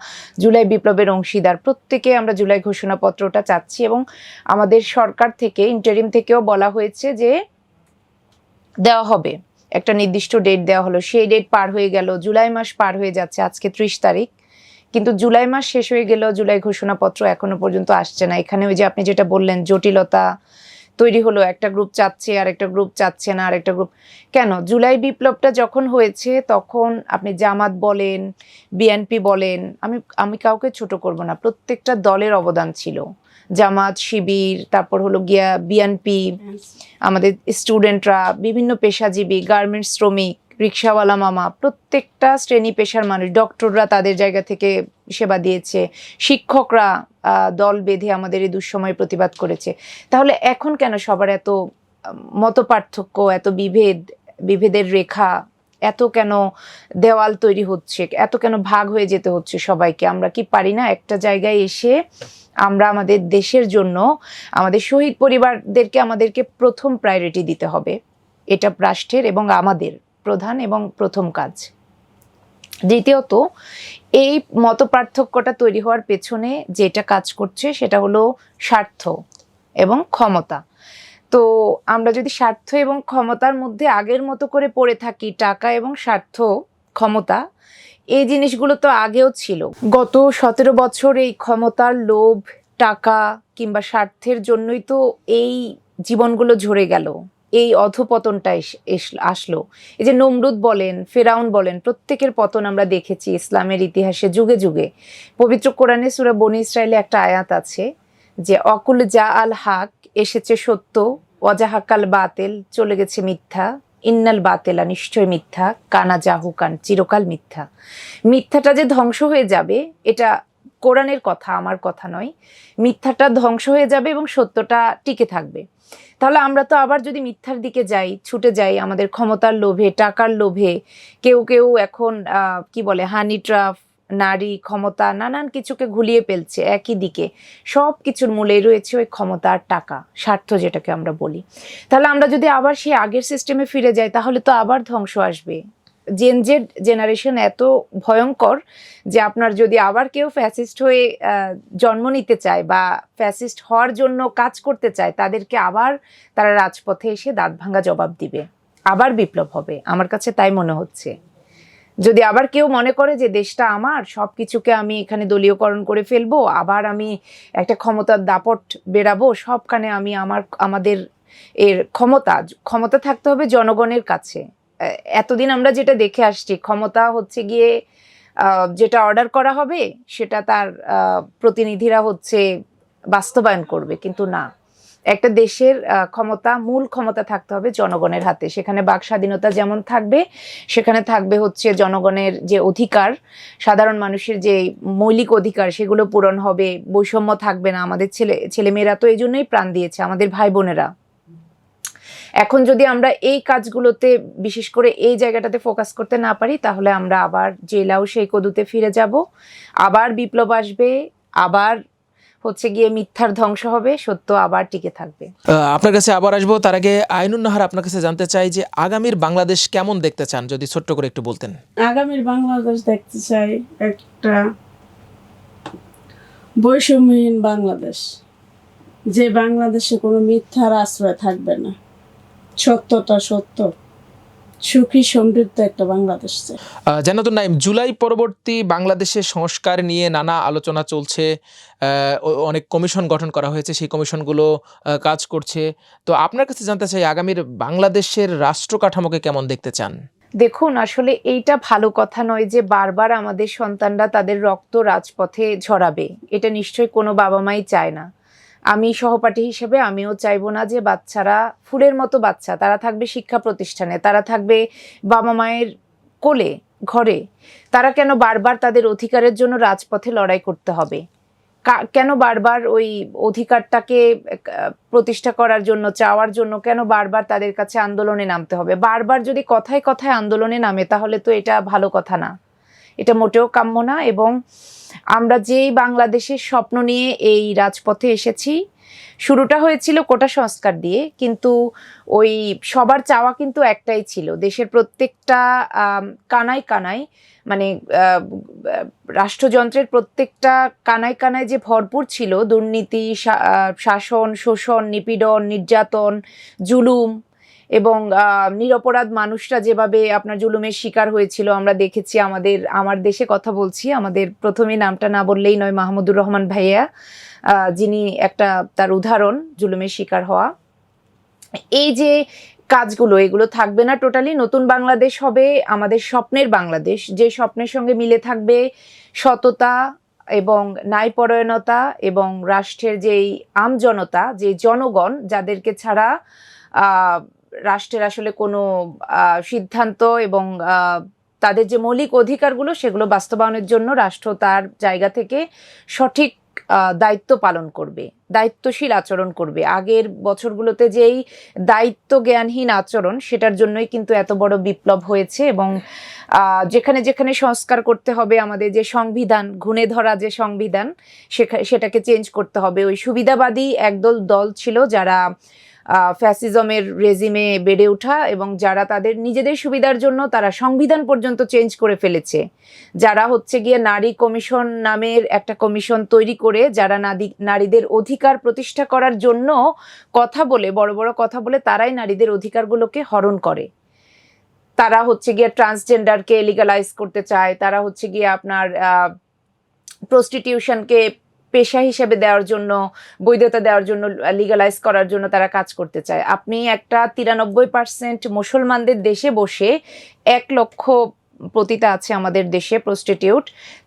জুলাই বিপ্লবের অংশীদার, প্রত্যেকে আমরা জুলাই ঘোষণাপত্রটা চাচ্ছি। এবং আমাদের সরকার থেকে, ইন্টারিম থেকেও বলা হয়েছে যে দেওয়া হবে, একটা নির্দিষ্ট ডেট দেওয়া হলো। সেই ডেট পার হয়ে গেল, জুলাই মাস পার হয়ে যাচ্ছে, আজকে 30 তারিখ, কিন্তু জুলাই মাস শেষ হয়ে গেল, জুলাই ঘোষণাপত্র এখনো পর্যন্ত আসছে না। এখানে ওই যে আপনি যেটা বললেন, জটিলতা তৈরি হলো, একটা গ্রুপ চাচ্ছে আর একটা গ্রুপ চাচ্ছে না, আর একটা গ্রুপ কেন? জুলাই বিপ্লবটা যখন হয়েছে তখন আপনি জামাত বলেন, বিএনপি বলেন, আমি কাউকে ছোট করব না, প্রত্যেকটা দলের অবদান ছিল। জামাত, শিবির, তারপর হলো গিয়া বিএনপি, আমাদের স্টুডেন্টরা, বিভিন্ন পেশাজীবী, গার্মেন্টস শ্রমিক, রিক্সাওয়ালা মামা, প্রত্যেকটা শ্রেণী পেশার মানুষ, ডক্টররা তাদের জায়গা থেকে সেবা দিয়েছে, শিক্ষকরা দল বেঁধে আমাদের এই দুঃসময়ে প্রতিবাদ করেছে। তাহলে এখন কেন সবার এত মতপার্থক্য, এত বিভেদের রেখা, এত কেন দেওয়াল তৈরি হচ্ছে, এত কেন ভাগ হয়ে যেতে হচ্ছে সবাইকে? আমরা কি পারি না একটা জায়গায় এসে আমরা আমাদের দেশের জন্য, আমাদের শহীদ পরিবারদেরকে আমাদেরকে প্রথম প্রায়োরিটি দিতে হবে? এটা রাষ্ট্রের এবং আমাদের প্রধান এবং প্রথম কাজ। দ্বিতীয়ত, এই মতপার্থক্যটা তৈরি হওয়ার পেছনে যেটা কাজ করছে সেটা হলো স্বার্থ এবং ক্ষমতা। তো আমরা যদি স্বার্থ এবং ক্ষমতার মধ্যে আগের মতো করে পড়ে থাকি, টাকা এবং স্বার্থ, ক্ষমতা, এই জিনিসগুলো তো আগেও ছিল। গত 17 বছর এই ক্ষমতার লোভ, টাকা কিংবা স্বার্থের জন্যই তো এই জীবনগুলো ঝরে গেল, এই অধপতনটা আসলো। এই যে নমরুদ বলেন, ফেরাউন বলেন, প্রত্যেকের পতন আমরা দেখেছি ইসলামের ইতিহাসে যুগে যুগে। পবিত্র কোরআনে সূরা বনী ইসরাইলে একটা আয়াত আছে যে অকুল জা আল হাক, এসেছে সত্য, ওয়াজাহাকাল বাতিল, চলে গেছে মিথ্যা, ইন্নাল বাতেলা, নিশ্চয় মিথ্যা, কানা জাহুকান, চিরকাল মিথ্যা। মিথ্যাটা যে ধ্বংস হয়ে যাবে, এটা কোরআনের কথা, আমার কথা নয়। মিথ্যাটা ধ্বংস হয়ে যাবে এবং সত্যটা টিকে থাকবে। তাহলে আমরা তো আবার যদি মিথ্যার দিকে যাই, ছুটে যাই আমাদের ক্ষমতার লোভে, টাকার লোভে, কেউ কেউ এখন কি বলে, হানি ট্রাফ, নারী, ক্ষমতা, নানান কিছুকে ঘুলিয়ে ফেলছে একই দিকে। সব কিছুর মূলে রয়েছে ওই ক্ষমতা আর টাকা, স্বার্থ যেটাকে আমরা বলি। তাহলে আমরা যদি আবার সেই আগের সিস্টেমে ফিরে যাই, তাহলে তো আবার ধ্বংস আসবে। জেনজেড জেনারেশন এত ভয়ঙ্কর যে আপনার যদি আবার কেউ ফ্যাসিস্ট হয়ে জন্ম নিতে চায় বা ফ্যাসিস্ট হওয়ার জন্য কাজ করতে চায়, তাদেরকে আবার তারা রাজপথে এসে দাঁত ভাঙা জবাব দিবে, আবার বিপ্লব হবে। আমার কাছে তাই মনে হচ্ছে। যদি আবার কেউ মনে করে যে দেশটা আমার, সব কিছুকে আমি এখানে দলীয়করণ করে ফেলবো, আবার আমি একটা ক্ষমতার দাপট বেরাবো, সবখানে আমি আমাদের এর ক্ষমতা থাকতে হবে জনগণের কাছে। এতদিন আমরা যেটা দেখে আসছি, ক্ষমতা হচ্ছে গিয়ে যেটা অর্ডার করা হবে সেটা তার প্রতিনিধিরা হচ্ছে বাস্তবায়ন করবে, কিন্তু না, একটা দেশের ক্ষমতা, মূল ক্ষমতা থাকতে হবে জনগণের হাতে। সেখানে বাক স্বাধীনতা যেমন থাকবে, সেখানে থাকবে হচ্ছে জনগণের যে অধিকার, সাধারণ মানুষের যে মৌলিক অধিকার, সেগুলো পূরণ হবে, বৈষম্য থাকবে না। আমাদের ছেলেমেয়েরা তো এই জন্যই প্রাণ দিয়েছে, আমাদের ভাই বোনেরা। এখন যদি আমরা এই কাজগুলোতে, বিশেষ করে এই জায়গাটাতে ফোকাস করতে না পারি, তাহলে আমরা আবার জেলাও সেই কদুতে ফিরে যাব, আবার বিপ্লব আসবে, আবার হচ্ছে গিয়ে মিথ্যার ধ্বংস হবে, সত্য আবার টিকে থাকবে। আপনার কাছে আবার আসবো, তার আগে আইনুন নাহার, আপনার কাছে জানতে চাই যে আগামীর বাংলাদেশ কেমন দেখতে চান, যদি ছোট্ট করে একটু বলতেন। আগামীর বাংলাদেশ দেখতে চাই একটা বৈষম্যহীন বাংলাদেশ, যে বাংলাদেশে কোনো মিথ্যার আশ্রয় থাকবে না, সত্যটা সত্য, সুখী সমৃদ্ধ একটা বাংলাদেশ চাই। জান্নাতুন নাইম, জুলাই পরবর্তী বাংলাদেশের সংস্কার নিয়ে নানা আলোচনা চলছে, অনেক কমিশন গঠন করা হয়েছে, সেই কমিশনগুলো কাজ করছে। তো আপনার কাছে জানতে চাই, আগামীর বাংলাদেশের রাষ্ট্র কাঠামোকে কেমন দেখতে চান? দেখুন, আসলে এইটা ভালো কথা নয় যে বারবার আমাদের সন্তানরা তাদের রক্ত রাজপথে ঝরাবে। এটা নিশ্চয়ই কোনো বাবা মাই চায় না। আমি সহপাঠী হিসেবে আমিও চাইবো না যে বাচ্চারা, ফুলের মতো বাচ্চা, তারা থাকবে শিক্ষা প্রতিষ্ঠানে, তারা থাকবে বাবা মায়ের কোলে, ঘরে। তারা কেন বারবার তাদের অধিকারের জন্য রাজপথে লড়াই করতে হবে? কেন বারবার ওই অধিকারটাকে প্রতিষ্ঠা করার জন্য, চাওয়ার জন্য কেন বারবার তাদের কাছে আন্দোলনে নামতে হবে? বারবার যদি কথায় কথায় আন্দোলনে নামে, তাহলে তো এটা ভালো কথা না, এটা মোটেও কাম্য না। এবং আমরা যেই বাংলাদেশের স্বপ্ন নিয়ে এই রাজপথে এসেছি, শুরুটা হয়েছিল কোটা সংস্কার দিয়ে, কিন্তু ওই সবার চাওয়া কিন্তু একটাই ছিল, দেশের প্রত্যেকটা কানায় কানায়, মানে রাষ্ট্রযন্ত্রের প্রত্যেকটা কানায় কানায় যে ভরপুর ছিল দুর্নীতি, শাসন, শোষণ, নিপীড়ন, নির্যাতন, জুলুম, এবং নিরপরাধ মানুষরা যেভাবে আপনার জুলুমের শিকার হয়েছিল আমরা দেখেছি। আমার দেশে কথা বলছি, আমাদের প্রথমে নামটা না বললেই নয়, মাহমুদুর রহমান ভাইয়া, যিনি একটা তার উদাহরণ জুলুমের শিকার হওয়া। এই যে কাজগুলো, এগুলো থাকবে না টোটালি। নতুন বাংলাদেশ হবে আমাদের স্বপ্নের বাংলাদেশ, যে স্বপ্নের সঙ্গে মিলে থাকবে সততা এবং ন্যায়পরায়ণতা, এবং রাষ্ট্রের যেই আমজনতা, যে জনগণ, যাদেরকে ছাড়া রাষ্ট্রের আসলে কোনো সিদ্ধান্ত এবং তাদের যে মৌলিক অধিকারগুলো, সেগুলো বাস্তবায়নের জন্য রাষ্ট্র তার জায়গা থেকে সঠিক দায়িত্ব পালন করবে, দায়িত্বশীল আচরণ করবে। আগের বছরগুলোতে যেই দায়িত্ব জ্ঞানহীন আচরণ, সেটার জন্যই কিন্তু এত বড় বিপ্লব হয়েছে। এবং যেখানে যেখানে সংস্কার করতে হবে, আমাদের যে সংবিধান, ঘুণে ধরা যে সংবিধান, সেটাকে চেঞ্জ করতে হবে। ওই সুবিধাবাদী একদল দল ছিল যারা ফ্যাসিজমের রেজিমে বেড়ে ওঠা, এবং যারা তাদের নিজেদের সুবিধার জন্য তারা সংবিধান পর্যন্ত চেঞ্জ করে ফেলেছে, যারা হচ্ছে গিয়ে নারী কমিশন নামের একটা কমিশন তৈরি করে, যারা নারীদের অধিকার প্রতিষ্ঠা করার জন্য কথা বলে, বড় বড় কথা বলে, তারাই নারীদের অধিকারগুলোকে হরণ করে। তারা হচ্ছে গিয়ে ট্রান্সজেন্ডারকে লিগালাইজ করতে চায়, তারা হচ্ছে গিয়ে আপনার প্রস্টিটিউশনকে পেশা হিসেবে দেওয়ার জন্য, বৈধতা দেওয়ার জন্য, লিগালাইজ করার জন্য তারা কাজ করতে চায়। আপনি একটা 93% মুসলমানদের দেশে বসে 1 লক্ষ পতিতা আছে আমাদের দেশে, প্রস্টিটিউট,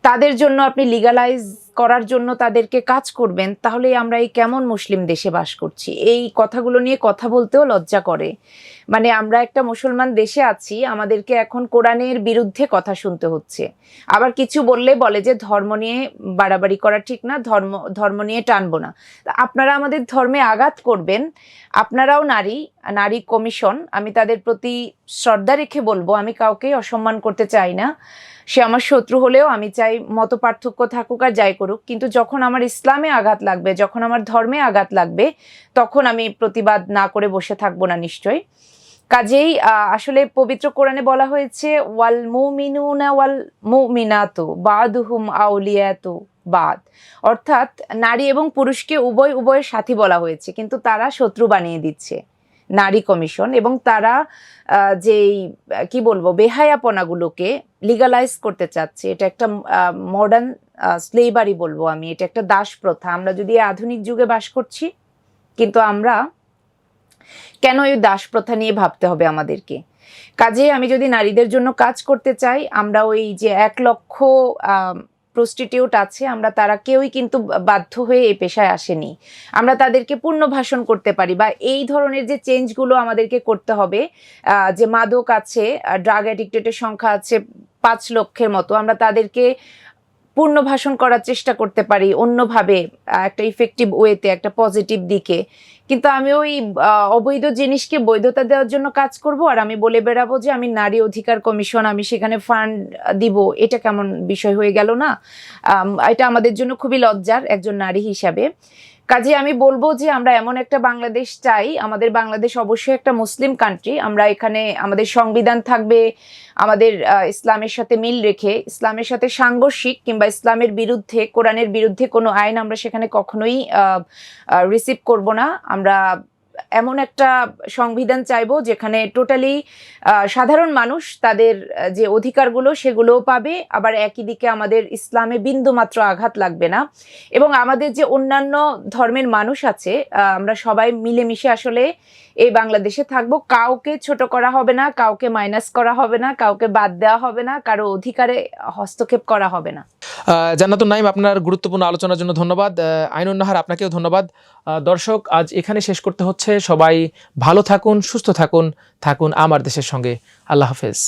তাদের জন্য আপনি লিগালাইজ করার জন্য তাদেরকে কাজ করবেন, তাহলে আমরা এই কেমন মুসলিম দেশে বাস করছি? এই কথাগুলো নিয়ে কথা বলতেও লজ্জা করে। মানে আমরা একটা মুসলমান দেশে আছি, আমাদেরকে এখন কোরআনের বিরুদ্ধে কথা শুনতে হচ্ছে। আবার কিছু বললে বলে যে ধর্ম নিয়ে বাড়াবাড়ি করা ঠিক না, ধর্ম নিয়ে টানবো না। আপনারা আমাদের ধর্মে আঘাত করবেন, আপনারাও নারী কমিশন, আমি তাদের প্রতি শ্রদ্ধা রেখে বলবো, আমি কাউকেই অসম্মান করতে চাই না, সে আমার শত্রু হলেও আমি চাই মত পার্থক্য থাকুক আর যাই করুক, কিন্তু যখন আমার ইসলামে আঘাত লাগবে, যখন আমার ধর্মে আঘাত লাগবে, তখন আমি প্রতিবাদ না করে বসে থাকবো না নিশ্চয়ই। কাজেই আসলে পবিত্র কোরআনে বলা হয়েছে, ওয়াল মুমিনুনা ওয়াল মুমিনাতু বাদুহুম আউলিয়াতু বাদ, অর্থাৎ নারী এবং পুরুষকে উভয়ের সাথী বলা হয়েছে, কিন্তু তারা শত্রু বানিয়ে দিচ্ছে নারী কমিশন, এবং তারা যেই কি বলবো বেহায়াপনাগুলোকে লিগালাইজ করতে চাচ্ছে। এটা একটা মডার্ন স্লেভারি বলবো আমি, এটা একটা দাস প্রথা। আমরা যদি আধুনিক যুগে বাস করছি, কিন্তু আমরা কেন এই দাস প্রথা নিয়ে ভাবতে হবে আমাদেরকে? কাজে আমি যদি নারীদের জন্য কাজ করতে চাই, আমরা ওই যে 1 লক্ষ প্রস্টিটিউট আছে, আমরা তারা কেউই কিন্তু বাধ্য হয়ে এই পেশায় আসেনি। আমরা তাদেরকে পুনর্বাসন করতে পারি, বা এই ধরনের যে চেঞ্জগুলো আমাদেরকে করতে হবে, যে মাদক আছে, ড্রাগ অ্যাডিক্টেডের সংখ্যা আছে 5 লক্ষের মতো, আমরা তাদেরকে পুনর্বাসন করার চেষ্টা করতে পারি অন্যভাবে, একটা ইফেক্টিভ ওয়েতে, একটা পজিটিভ দিকে। কিন্তু আমি ওই অবৈধ জিনিসকে বৈধতা দেওয়ার জন্য কাজ করব, আর আমি বলে বেড়াবো যে আমি নারী অধিকার কমিশন, আমি সেখানে ফান্ড দিব, এটা কেমন বিষয় হয়ে গেল না? এটা আমাদের জন্য খুবই লজ্জার একজন নারী হিসাবে। কাজে আমি বলবো যে আমরা এমন একটা বাংলাদেশ চাই, আমাদের বাংলাদেশ অবশ্যই একটা মুসলিম কান্ট্রি, আমরা এখানে আমাদের সংবিধান থাকবে আমাদের ইসলামের সাথে মিল রেখে, ইসলামের সাথে সাংঘর্ষিক কিংবা ইসলামের বিরুদ্ধে, কোরআনের বিরুদ্ধে কোনো আইন আমরা সেখানে কখনোই রিসিভ করব না। আমরা এমন একটা সংবিধান চাইবো যেখানে টোটালি সাধারণ মানুষ তাদের যে অধিকারগুলো সেগুলোও পাবে, আবার একই দিকে আমাদের ইসলামে বিন্দুমাত্র আঘাত লাগবে না। এবং আমাদের যে অন্যান্য ধর্মের মানুষ আছে, আমরা সবাই মিলেমিশে আসলে এই বাংলাদেশে থাকবো। কাউকে ছোট করা হবে না, কাউকে মাইনাস করা হবে না, কাউকে বাদ দেওয়া হবে না, কারো অধিকারে হস্তক্ষেপ করা হবে না। জান্নাতুন নাইম, আপনার গুরুত্বপূর্ণ আলোচনার জন্য ধন্যবাদ। আইনুন নাহার, আপনাকেও ধন্যবাদ। দর্শক, আজ এখানে শেষ করতে হচ্ছে। সবাই ভালো থাকুন, সুস্থ থাকুন, থাকুন আমার দেশের সঙ্গে। আল্লাহ হাফেজ।